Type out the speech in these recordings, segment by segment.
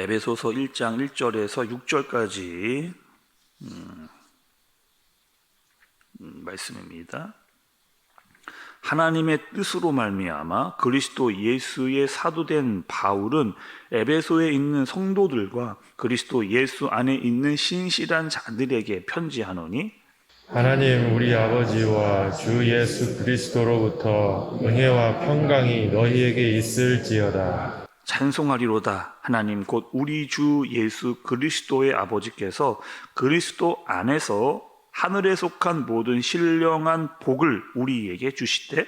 에베소서 1장 1절에서 6절까지 말씀입니다. 하나님의 뜻으로 말미암아 그리스도 예수의 사도된 바울은 에베소에 있는 성도들과 그리스도 예수 안에 있는 신실한 자들에게 편지하노니, 하나님 우리 아버지와 주 예수 그리스도로부터 은혜와 평강이 너희에게 있을지어다. 찬송하리로다. 하나님 곧 우리 주 예수 그리스도의 아버지께서 그리스도 안에서 하늘에 속한 모든 신령한 복을 우리에게 주시되,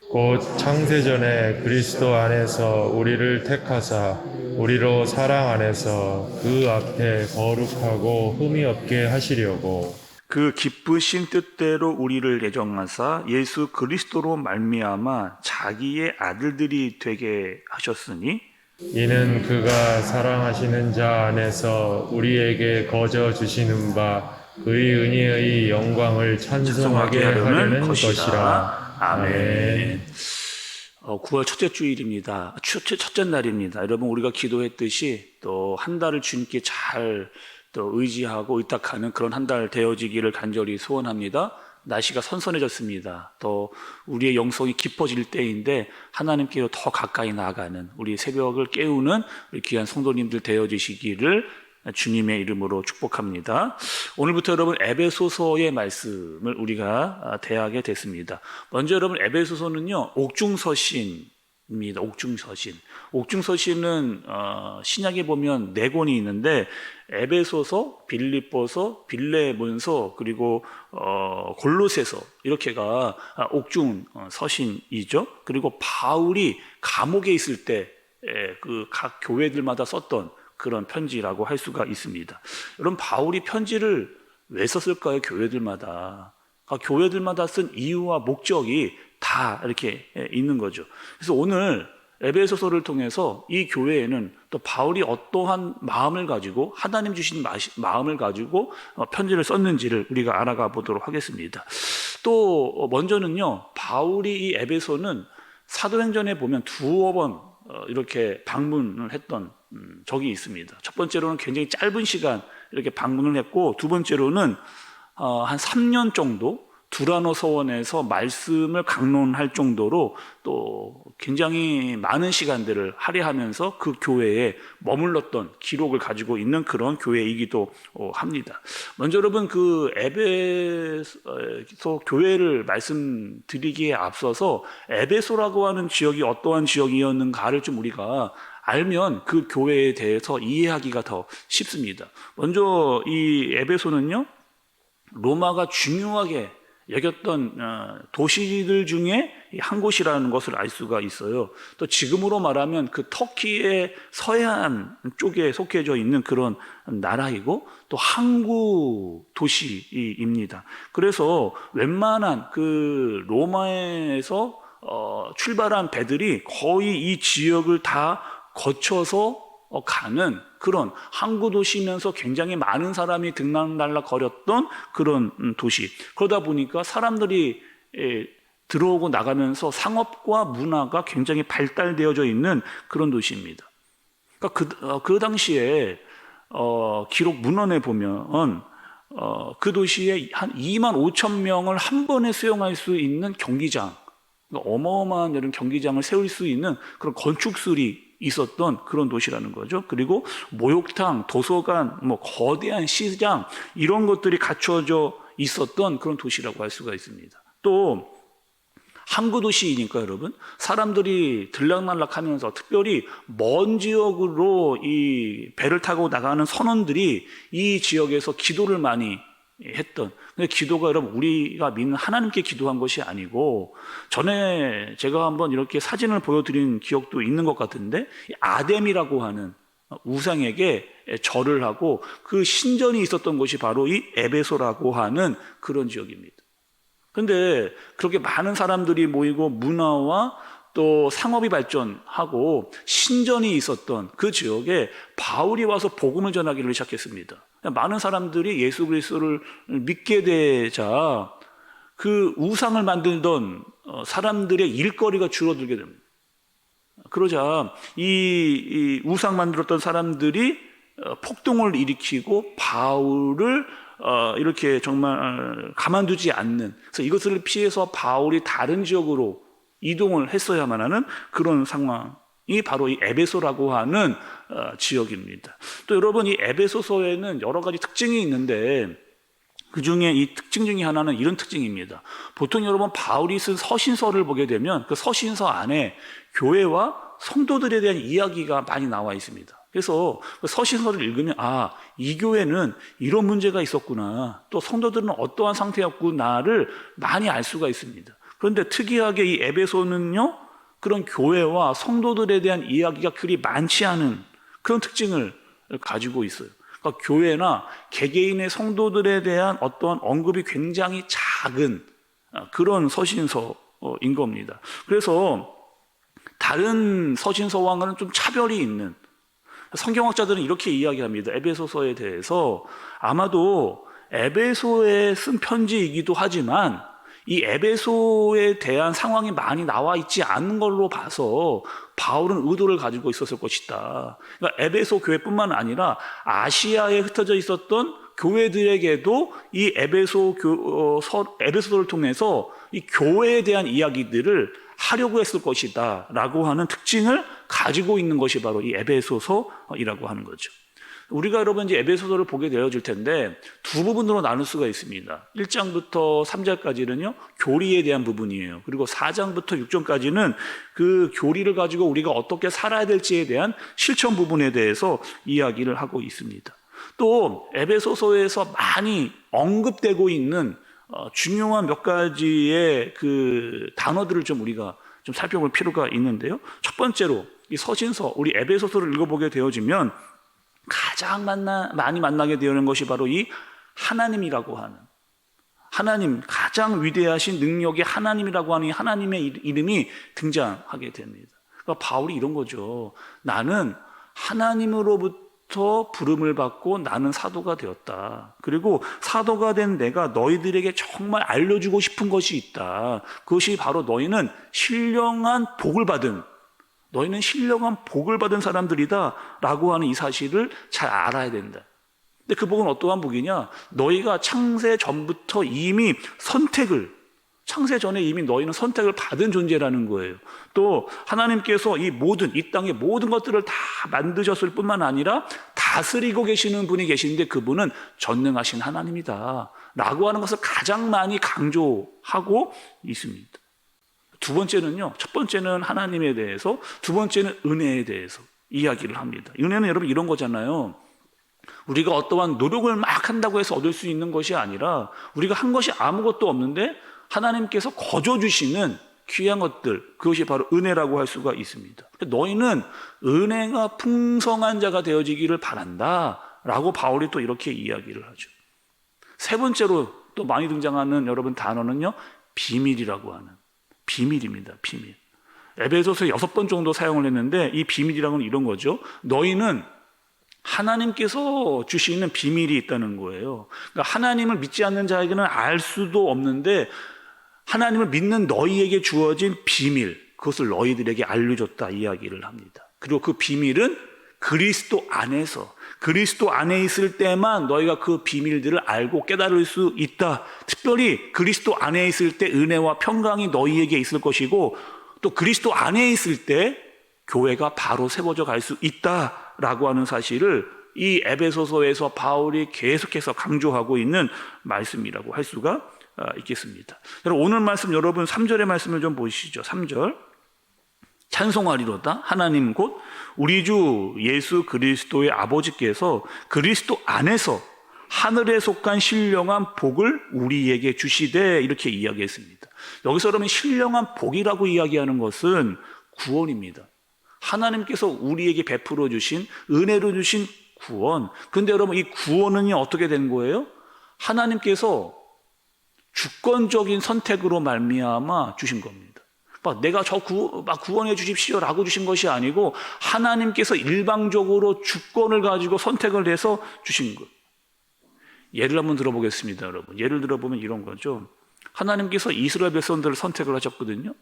곧 창세전에 그리스도 안에서 우리를 택하사 우리로 사랑 안에서 그 앞에 거룩하고 흠이 없게 하시려고 그 기쁘신 뜻대로 우리를 예정하사 예수 그리스도로 말미암아 자기의 아들들이 되게 하셨으니, 이는 그가 사랑하시는 자 안에서 우리에게 거저 주시는 바 그의 은혜의 영광을 찬송하게 하려는 것이라. 아멘. 9월 첫째 주일입니다. 첫째 날입니다. 여러분, 우리가 기도했듯이 또 한 달을 주님께 잘 또 의지하고 의탁하는 그런 한 달 되어지기를 간절히 소원합니다. 날씨가 선선해졌습니다. 또 우리의 영성이 깊어질 때인데 하나님께로 더 가까이 나아가는 우리 새벽을 깨우는 우리 귀한 성도님들 되어지시기를 주님의 이름으로 축복합니다. 오늘부터 여러분 에베소서의 말씀을 우리가 대하게 됐습니다. 먼저 여러분, 에베소서는요 옥중서신입니다. 옥중서신은 신약에 보면 4권이 있는데 에베소서, 빌립보서, 빌레몬서, 그리고 골로새서, 이렇게가 옥중 서신이죠. 그리고 바울이 감옥에 있을 때 그 각 교회들마다 썼던 그런 편지라고 할 수가 있습니다. 여러분, 바울이 편지를 왜 썼을까요? 교회들마다. 교회들마다 쓴 이유와 목적이 다 이렇게 있는 거죠. 그래서 오늘 에베소서를 통해서 이 교회에는 또 바울이 어떠한 마음을 가지고, 하나님 주신 마음을 가지고 편지를 썼는지를 우리가 알아가 보도록 하겠습니다. 또 먼저는요, 바울이 이 에베소는 사도행전에 보면 2번 이렇게 방문을 했던 적이 있습니다. 첫 번째로는 굉장히 짧은 시간 이렇게 방문을 했고, 두 번째로는 한 3년 정도 두라노 서원에서 말씀을 강론할 정도로 또 굉장히 많은 시간들을 할애하면서 그 교회에 머물렀던 기록을 가지고 있는 그런 교회이기도 합니다. 먼저 여러분, 그 에베소 교회를 말씀드리기에 앞서서 에베소라고 하는 지역이 어떠한 지역이었는가를 좀 우리가 알면 그 교회에 대해서 이해하기가 더 쉽습니다. 먼저 이 에베소는요, 로마가 중요하게 여겼던 도시들 중에 한 곳이라는 것을 알 수가 있어요. 또 지금으로 말하면 그 터키의 서해안 쪽에 속해져 있는 그런 나라이고, 또 항구 도시입니다. 그래서 웬만한 그 로마에서 출발한 배들이 거의 이 지역을 다 거쳐서 가는 그런 항구 도시면서 굉장히 많은 사람이 들락날락 거렸던 그런 도시. 그러다 보니까 사람들이 들어오고 나가면서 상업과 문화가 굉장히 발달되어져 있는 그런 도시입니다. 그러니까 그 당시에 기록 문헌에 보면 그 도시에 한 2만 5천 명을 한 번에 수용할 수 있는 경기장, 어마어마한 이런 경기장을 세울 수 있는 그런 건축술이 있었던 그런 도시라는 거죠. 그리고 목욕탕, 도서관, 거대한 시장, 이런 것들이 갖춰져 있었던 그런 도시라고 할 수가 있습니다. 또 항구 도시이니까 여러분, 사람들이 들락날락하면서 특별히 먼 지역으로 이 배를 타고 나가는 선원들이 이 지역에서 기도를 많이 했던. 근데 기도가 여러분, 우리가 믿는 하나님께 기도한 것이 아니고, 전에 제가 한번 이렇게 사진을 보여드린 기억도 있는 것 같은데, 아뎀이라고 하는 우상에게 절을 하고 그 신전이 있었던 곳이 바로 이 에베소라고 하는 그런 지역입니다. 근데 그렇게 많은 사람들이 모이고 문화와 또 상업이 발전하고 신전이 있었던 그 지역에 바울이 와서 복음을 전하기를 시작했습니다. 많은 사람들이 예수 그리스도를 믿게 되자 그 우상을 만들던 사람들의 일거리가 줄어들게 됩니다. 그러자 이 우상 만들었던 사람들이 폭동을 일으키고 바울을 이렇게 정말 가만두지 않는, 그래서 이것을 피해서 바울이 다른 지역으로 이동을 했어야만 하는 그런 상황이 바로 이 에베소라고 하는 지역입니다. 또 여러분, 이 에베소서에는 여러 가지 특징이 있는데 그 중에 이 특징 중에 하나는 이런 특징입니다. 보통 여러분 바울이 쓴 서신서를 보게 되면 그 서신서 안에 교회와 성도들에 대한 이야기가 많이 나와 있습니다. 그래서 그 서신서를 읽으면 이 교회는 이런 문제가 있었구나, 또 성도들은 어떠한 상태였구나를 많이 알 수가 있습니다. 그런데 특이하게 이 에베소는요, 그런 교회와 성도들에 대한 이야기가 그리 많지 않은 그런 특징을 가지고 있어요. 그러니까 교회나 개개인의 성도들에 대한 어떠한 언급이 굉장히 작은 그런 서신서인 겁니다. 그래서 다른 서신서와는 좀 차별이 있는, 성경학자들은 이렇게 이야기합니다. 에베소서에 대해서 아마도 에베소에 쓴 편지이기도 하지만 이 에베소에 대한 상황이 많이 나와 있지 않은 걸로 봐서 바울은 의도를 가지고 있었을 것이다. 그러니까 에베소 교회뿐만 아니라 아시아에 흩어져 있었던 교회들에게도 이 에베소서를 통해서 이 교회에 대한 이야기들을 하려고 했을 것이다 라고 하는 특징을 가지고 있는 것이 바로 이 에베소서이라고 하는 거죠. 우리가 여러분 이제 에베소서를 보게 되어질 텐데 두 부분으로 나눌 수가 있습니다. 1장부터 3장까지는요 교리에 대한 부분이에요. 그리고 4장부터 6장까지는 그 교리를 가지고 우리가 어떻게 살아야 될지에 대한 실천 부분에 대해서 이야기를 하고 있습니다. 또 에베소서에서 많이 언급되고 있는 중요한 몇 가지의 그 단어들을 좀 우리가 좀 살펴볼 필요가 있는데요. 첫 번째로 이 서신서, 우리 에베소서를 읽어보게 되어지면 가장 많이 만나게 되는 것이 바로 이 하나님이라고 하는, 하나님, 가장 위대하신 능력의 하나님이라고 하는 이 하나님의 이름이 등장하게 됩니다. 그러니까 바울이 이런 거죠. 나는 하나님으로부터 부름을 받고 나는 사도가 되었다. 그리고 사도가 된 내가 너희들에게 정말 알려주고 싶은 것이 있다. 그것이 바로 너희는 신령한 복을 받은 사람들이다 라고 하는 이 사실을 잘 알아야 된다. 근데 그 복은 어떠한 복이냐? 너희가 창세 전부터 이미 창세 전에 이미 너희는 선택을 받은 존재라는 거예요. 또 하나님께서 이 땅의 모든 것들을 다 만드셨을 뿐만 아니라 다스리고 계시는 분이 계시는데 그분은 전능하신 하나님이다 라고 하는 것을 가장 많이 강조하고 있습니다. 두 번째는요, 첫 번째는 하나님에 대해서, 두 번째는 은혜에 대해서 이야기를 합니다. 은혜는 여러분 이런 거잖아요. 우리가 어떠한 노력을 막 한다고 해서 얻을 수 있는 것이 아니라 우리가 한 것이 아무것도 없는데 하나님께서 거저 주시는 귀한 것들, 그것이 바로 은혜라고 할 수가 있습니다. 너희는 은혜가 풍성한 자가 되어지기를 바란다 라고 바울이 또 이렇게 이야기를 하죠. 세 번째로 또 많이 등장하는 여러분 단어는요, 비밀이라고 하는, 비밀입니다. 비밀. 에베소서에 6번 정도 사용을 했는데 이 비밀이라는 건 이런 거죠. 너희는 하나님께서 주시는 비밀이 있다는 거예요. 그러니까 하나님을 믿지 않는 자에게는 알 수도 없는데 하나님을 믿는 너희에게 주어진 비밀, 그것을 너희들에게 알려줬다 이야기를 합니다. 그리고 그 비밀은 그리스도 안에 있을 때만 너희가 그 비밀들을 알고 깨달을 수 있다. 특별히 그리스도 안에 있을 때 은혜와 평강이 너희에게 있을 것이고 또 그리스도 안에 있을 때 교회가 바로 세워져 갈 수 있다라고 하는 사실을 이 에베소서에서 바울이 계속해서 강조하고 있는 말씀이라고 할 수가 있겠습니다. 여러분 오늘 말씀, 여러분 3절의 말씀을 좀 보시죠. 3절. 찬송하리로다 하나님 곧 우리 주 예수 그리스도의 아버지께서 그리스도 안에서 하늘에 속한 신령한 복을 우리에게 주시되, 이렇게 이야기했습니다. 여기서 그러면 신령한 복이라고 이야기하는 것은 구원입니다. 하나님께서 우리에게 베풀어 주신, 은혜로 주신 구원. 그런데 여러분 이 구원은 어떻게 된 거예요? 하나님께서 주권적인 선택으로 말미암아 주신 겁니다. 내가 구원해 주십시오라고 주신 것이 아니고 하나님께서 일방적으로 주권을 가지고 선택을 해서 주신 것. 예를 한번 들어보겠습니다, 여러분. 예를 들어보면 이런 거죠. 하나님께서 이스라엘 백성들을 선택을 하셨거든요.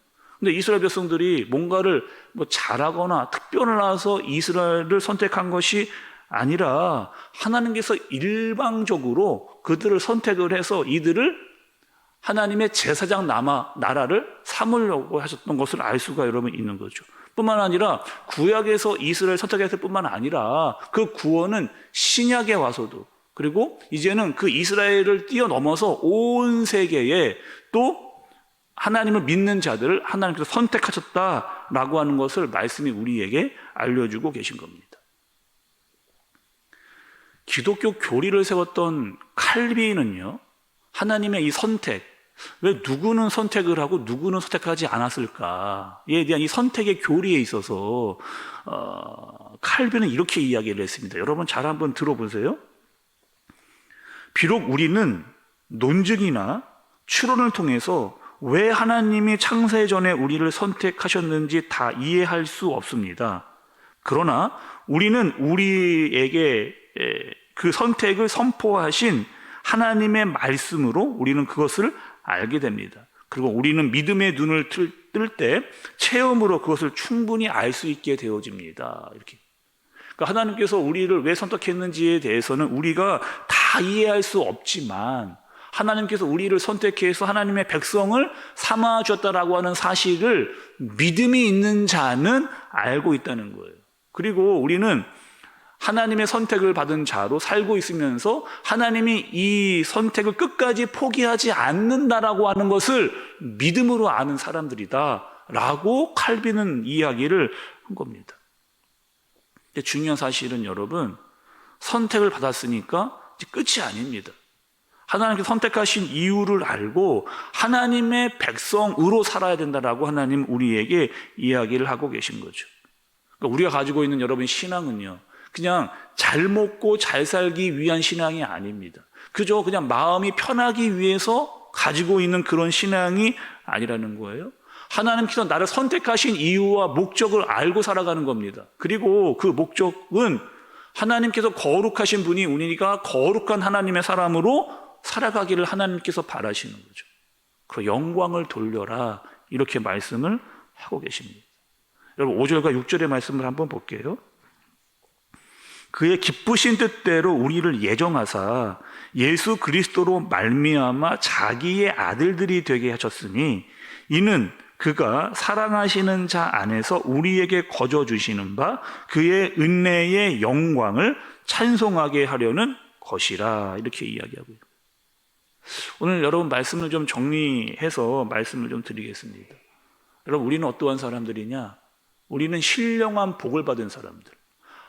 근데 이스라엘 백성들이 뭔가를 뭐 잘하거나 특별해서 이스라엘을 선택한 것이 아니라 하나님께서 일방적으로 그들을 선택을 해서 이들을 하나님의 제사장 나라를 삼으려고 하셨던 것을 알 수가 여러분 있는 거죠. 뿐만 아니라 구약에서 이스라엘 선택했을 뿐만 아니라 그 구원은 신약에 와서도, 그리고 이제는 그 이스라엘을 뛰어넘어서 온 세계에 또 하나님을 믿는 자들을 하나님께서 선택하셨다라고 하는 것을 말씀이 우리에게 알려주고 계신 겁니다. 기독교 교리를 세웠던 칼빈은요, 하나님의 이 선택, 왜 누구는 선택을 하고 누구는 선택하지 않았을까에 대한 이 선택의 교리에 있어서 칼빈은 이렇게 이야기를 했습니다. 여러분 잘 한번 들어보세요. 비록 우리는 논증이나 추론을 통해서 왜 하나님이 창세 전에 우리를 선택하셨는지 다 이해할 수 없습니다. 그러나 우리는 우리에게 그 선택을 선포하신 하나님의 말씀으로 우리는 그것을 알게 됩니다. 그리고 우리는 믿음의 눈을 뜰 때 체험으로 그것을 충분히 알 수 있게 되어집니다. 이렇게. 그러니까 하나님께서 우리를 왜 선택했는지에 대해서는 우리가 다 이해할 수 없지만 하나님께서 우리를 선택해서 하나님의 백성을 삼아 주었다라고 하는 사실을 믿음이 있는 자는 알고 있다는 거예요. 그리고 우리는 하나님의 선택을 받은 자로 살고 있으면서 하나님이 이 선택을 끝까지 포기하지 않는다라고 하는 것을 믿음으로 아는 사람들이다라고 칼빈은 이야기를 한 겁니다. 근데 중요한 사실은 여러분, 선택을 받았으니까 이제 끝이 아닙니다. 하나님께서 선택하신 이유를 알고 하나님의 백성으로 살아야 된다라고 하나님 우리에게 이야기를 하고 계신 거죠. 그러니까 우리가 가지고 있는 여러분 신앙은요, 그냥 잘 먹고 잘 살기 위한 신앙이 아닙니다. 그저 그냥 마음이 편하기 위해서 가지고 있는 그런 신앙이 아니라는 거예요. 하나님께서 나를 선택하신 이유와 목적을 알고 살아가는 겁니다. 그리고 그 목적은 하나님께서 거룩하신 분이 우리가 거룩한 하나님의 사람으로 살아가기를 하나님께서 바라시는 거죠. 그 영광을 돌려라, 이렇게 말씀을 하고 계십니다. 여러분 5절과 6절의 말씀을 한번 볼게요. 그의 기쁘신 뜻대로 우리를 예정하사 예수 그리스도로 말미암아 자기의 아들들이 되게 하셨으니 이는 그가 사랑하시는 자 안에서 우리에게 거저 주시는 바 그의 은혜의 영광을 찬송하게 하려는 것이라, 이렇게 이야기하고요. 오늘 여러분 말씀을 좀 정리해서 말씀을 좀 드리겠습니다. 여러분 우리는 어떠한 사람들이냐? 우리는 신령한 복을 받은 사람들.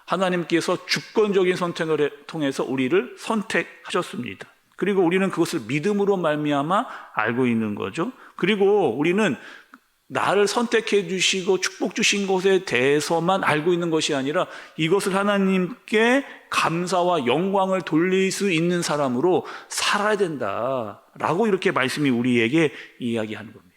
하나님께서 주권적인 선택을 통해서 우리를 선택하셨습니다. 그리고 우리는 그것을 믿음으로 말미암아 알고 있는 거죠. 그리고 우리는 나를 선택해 주시고 축복 주신 것에 대해서만 알고 있는 것이 아니라 이것을 하나님께 감사와 영광을 돌릴 수 있는 사람으로 살아야 된다라고 이렇게 말씀이 우리에게 이야기하는 겁니다.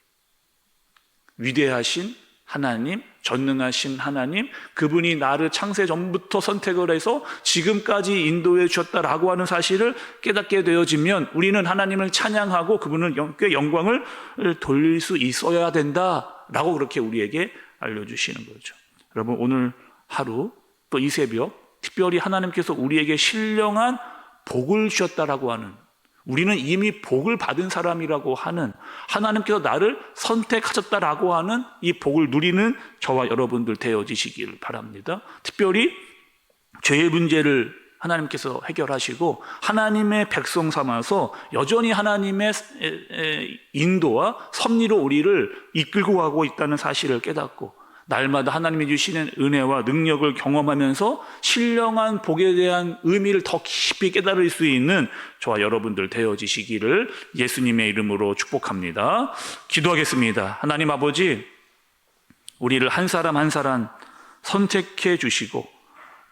위대하신 하나님, 전능하신 하나님, 그분이 나를 창세 전부터 선택을 해서 지금까지 인도해 주셨다라고 하는 사실을 깨닫게 되어지면 우리는 하나님을 찬양하고 그분을 영광을 돌릴 수 있어야 된다라고 그렇게 우리에게 알려주시는 거죠. 여러분 오늘 하루 또 이 새벽 특별히 하나님께서 우리에게 신령한 복을 주셨다라고 하는, 우리는 이미 복을 받은 사람이라고 하는, 하나님께서 나를 선택하셨다라고 하는 이 복을 누리는 저와 여러분들 되어지시길 바랍니다. 특별히 죄의 문제를 하나님께서 해결하시고 하나님의 백성 삼아서 여전히 하나님의 인도와 섭리로 우리를 이끌고 가고 있다는 사실을 깨닫고 날마다 하나님이 주시는 은혜와 능력을 경험하면서 신령한 복에 대한 의미를 더 깊이 깨달을 수 있는 저와 여러분들 되어지시기를 예수님의 이름으로 축복합니다. 기도하겠습니다. 하나님 아버지, 우리를 한 사람 한 사람 선택해 주시고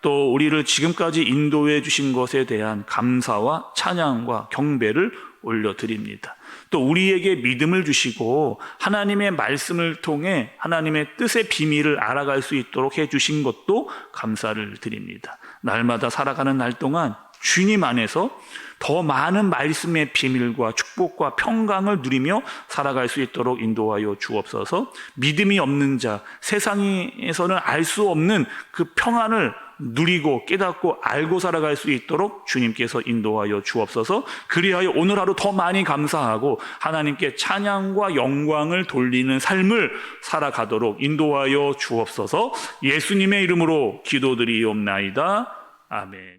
또 우리를 지금까지 인도해 주신 것에 대한 감사와 찬양과 경배를 올려드립니다. 또 우리에게 믿음을 주시고 하나님의 말씀을 통해 하나님의 뜻의 비밀을 알아갈 수 있도록 해주신 것도 감사를 드립니다. 날마다 살아가는 날 동안 주님 안에서 더 많은 말씀의 비밀과 축복과 평강을 누리며 살아갈 수 있도록 인도하여 주옵소서. 믿음이 없는 자, 세상에서는 알 수 없는 그 평안을 누리고 깨닫고 알고 살아갈 수 있도록 주님께서 인도하여 주옵소서. 그리하여 오늘 하루 더 많이 감사하고 하나님께 찬양과 영광을 돌리는 삶을 살아가도록 인도하여 주옵소서. 예수님의 이름으로 기도드리옵나이다. 아멘.